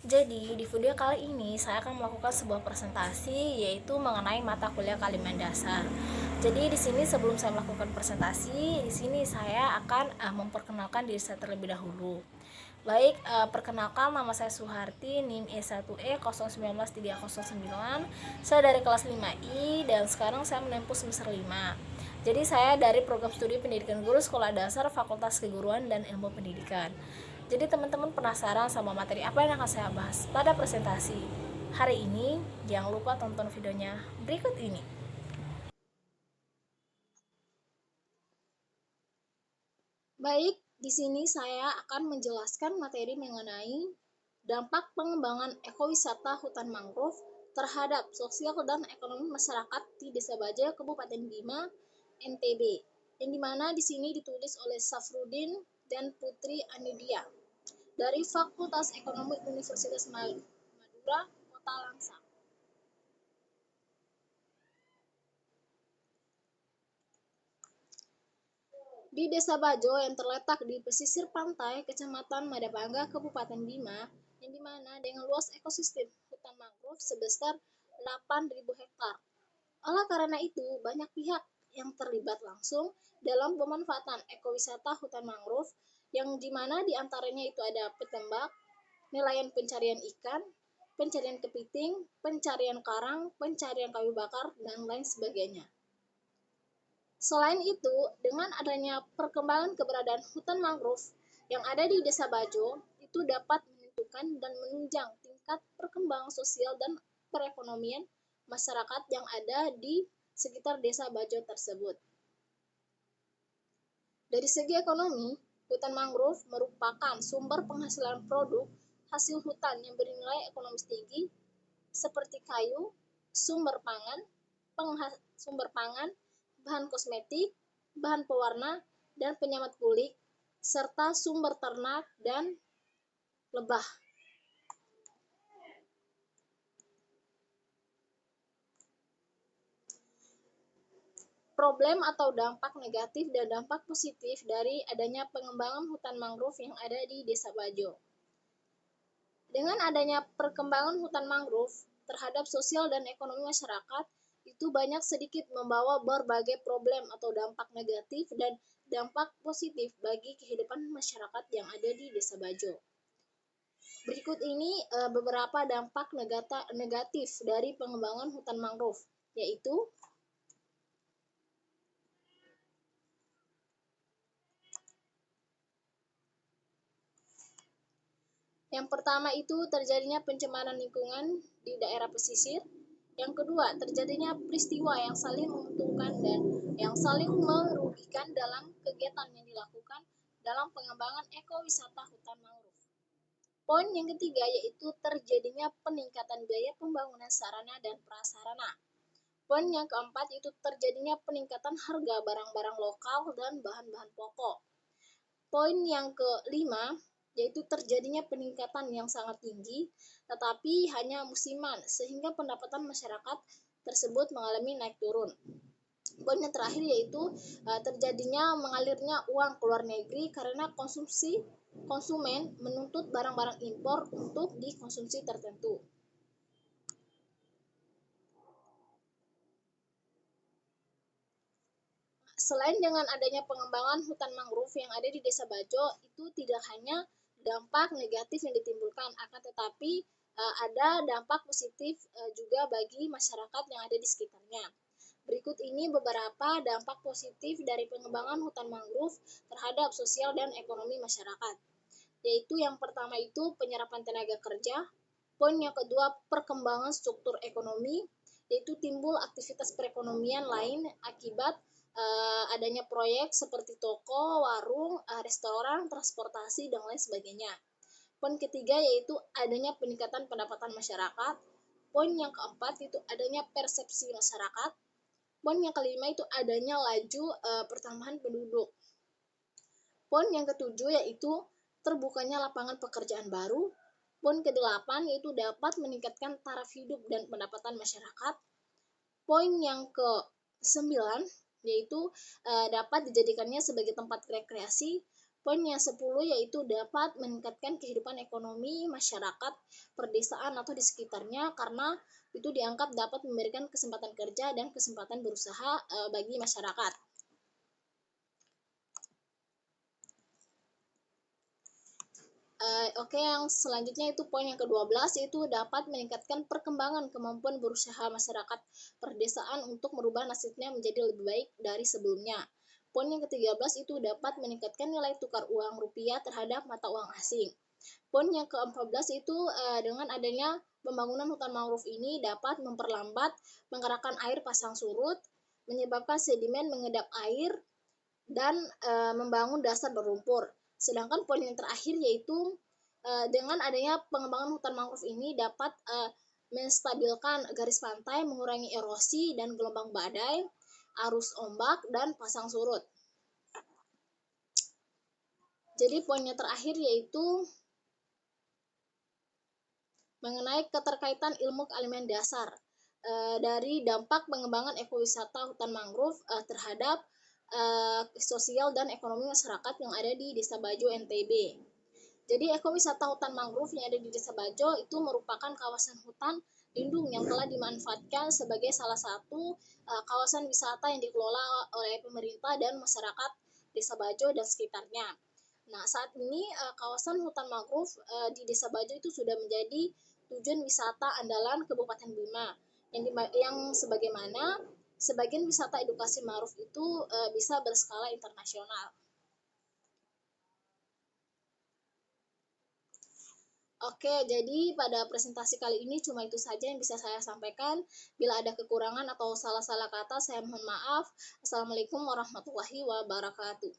Jadi, di video kali ini saya akan melakukan sebuah presentasi yaitu mengenai mata kuliah kalimat dasar. Jadi, di sini sebelum saya melakukan presentasi, di sini saya akan memperkenalkan diri saya terlebih dahulu. Baik, perkenalkan nama saya Suharti, NIM E1E 019309. Saya dari kelas 5I dan sekarang saya menempuh semester 5. Jadi saya dari program studi pendidikan guru sekolah dasar Fakultas Keguruan dan Ilmu Pendidikan. Jadi teman-teman penasaran sama materi apa yang akan saya bahas pada presentasi hari ini? Jangan lupa tonton videonya berikut ini. Baik, di sini saya akan menjelaskan materi mengenai dampak pengembangan ekowisata hutan mangrove terhadap sosial dan ekonomi masyarakat di Desa Baja, Kabupaten Bima, NTB. Yang dimana di sini ditulis oleh Safrudin dan Putri Anidia dari Fakultas Ekonomi Universitas Madura, Kota Langsang. Di Desa Bajo yang terletak di pesisir pantai Kecamatan Madapangga, Kabupaten Bima, yang dimana dengan luas ekosistem hutan mangrove sebesar 8.000 hektar. Oleh karena itu, banyak pihak yang terlibat langsung dalam pemanfaatan ekowisata hutan mangrove yang dimana diantaranya itu ada petembak, nelayan pencarian ikan, pencarian kepiting, pencarian karang, pencarian kayu bakar, dan lain sebagainya. Selain itu, dengan adanya perkembangan keberadaan hutan mangrove yang ada di Desa Bajo, itu dapat menentukan dan menunjang tingkat perkembangan sosial dan perekonomian masyarakat yang ada di sekitar Desa Bajo tersebut. Dari segi ekonomi, hutan mangrove merupakan sumber penghasilan produk hasil hutan yang bernilai ekonomis tinggi seperti kayu, sumber pangan, bahan kosmetik, bahan pewarna, dan penyamat kulit, serta sumber ternak dan lebah. Problem atau dampak negatif dan dampak positif dari adanya pengembangan hutan mangrove yang ada di Desa Bajo. Dengan adanya perkembangan hutan mangrove terhadap sosial dan ekonomi masyarakat, itu banyak sedikit membawa berbagai problem atau dampak negatif dan dampak positif bagi kehidupan masyarakat yang ada di Desa Bajo. Berikut ini beberapa dampak negatif dari pengembangan hutan mangrove, yaitu yang pertama itu terjadinya pencemaran lingkungan di daerah pesisir. Yang kedua, terjadinya peristiwa yang saling menguntungkan dan yang saling merugikan dalam kegiatan yang dilakukan dalam pengembangan ekowisata hutan mangrove. Poin yang ketiga yaitu terjadinya peningkatan biaya pembangunan sarana dan prasarana. Poin yang keempat itu terjadinya peningkatan harga barang-barang lokal dan bahan-bahan pokok. Poin yang kelima yaitu terjadinya peningkatan yang sangat tinggi tetapi hanya musiman sehingga pendapatan masyarakat tersebut mengalami naik turun. Poin yang terakhir yaitu terjadinya mengalirnya uang ke luar negeri karena konsumen menuntut barang-barang impor untuk dikonsumsi tertentu. Selain dengan adanya pengembangan hutan mangrove yang ada di Desa Bajo, itu tidak hanya dampak negatif yang ditimbulkan, akan tetapi ada dampak positif juga bagi masyarakat yang ada di sekitarnya. Berikut ini beberapa dampak positif dari pengembangan hutan mangrove terhadap sosial dan ekonomi masyarakat. Yaitu yang pertama itu penyerapan tenaga kerja, poin yang kedua perkembangan struktur ekonomi, yaitu timbul aktivitas perekonomian lain akibat adanya proyek seperti toko, warung, restoran, transportasi, dan lain sebagainya. Poin ketiga yaitu adanya peningkatan pendapatan masyarakat. Poin yang keempat itu adanya persepsi masyarakat. Poin yang kelima itu adanya laju pertambahan penduduk. Poin yang ketujuh yaitu terbukanya lapangan pekerjaan baru. Poin ke-8 yaitu dapat meningkatkan taraf hidup dan pendapatan masyarakat. Poin yang ke-9 yaitu dapat dijadikannya sebagai tempat rekreasi. Poin yang 10 yaitu dapat meningkatkan kehidupan ekonomi masyarakat perdesaan atau di sekitarnya karena itu dianggap dapat memberikan kesempatan kerja dan kesempatan berusaha bagi masyarakat. Oke, yang selanjutnya itu poin yang ke-12 yaitu dapat meningkatkan perkembangan kemampuan berusaha masyarakat perdesaan untuk merubah nasibnya menjadi lebih baik dari sebelumnya. Poin yang ke-13 itu dapat meningkatkan nilai tukar uang rupiah terhadap mata uang asing. Poin yang ke-14 itu dengan adanya pembangunan hutan mangrove ini dapat memperlambat menggerakkan air pasang surut, menyebabkan sedimen mengendap air, dan membangun dasar berlumpur. Sedangkan poin yang terakhir yaitu dengan adanya pengembangan hutan mangrove ini dapat menstabilkan garis pantai, mengurangi erosi dan gelombang badai, arus ombak, dan pasang surut. Jadi poin yang terakhir yaitu mengenai keterkaitan ilmu keilmuan dasar dari dampak pengembangan ekowisata hutan mangrove terhadap sosial dan ekonomi masyarakat yang ada di Desa Bajo, NTB. Jadi ekowisata hutan mangrove yang ada di Desa Bajo itu merupakan kawasan hutan lindung yang telah dimanfaatkan sebagai salah satu kawasan wisata yang dikelola oleh pemerintah dan masyarakat Desa Bajo dan sekitarnya. Nah, saat ini kawasan hutan mangrove di Desa Bajo itu sudah menjadi tujuan wisata andalan Kabupaten Bima yang sebagaimana sebagian wisata edukasi mangrove itu bisa berskala internasional. Oke, jadi pada presentasi kali ini cuma itu saja yang bisa saya sampaikan. Bila ada kekurangan atau salah-salah kata, saya mohon maaf. Assalamualaikum warahmatullahi wabarakatuh.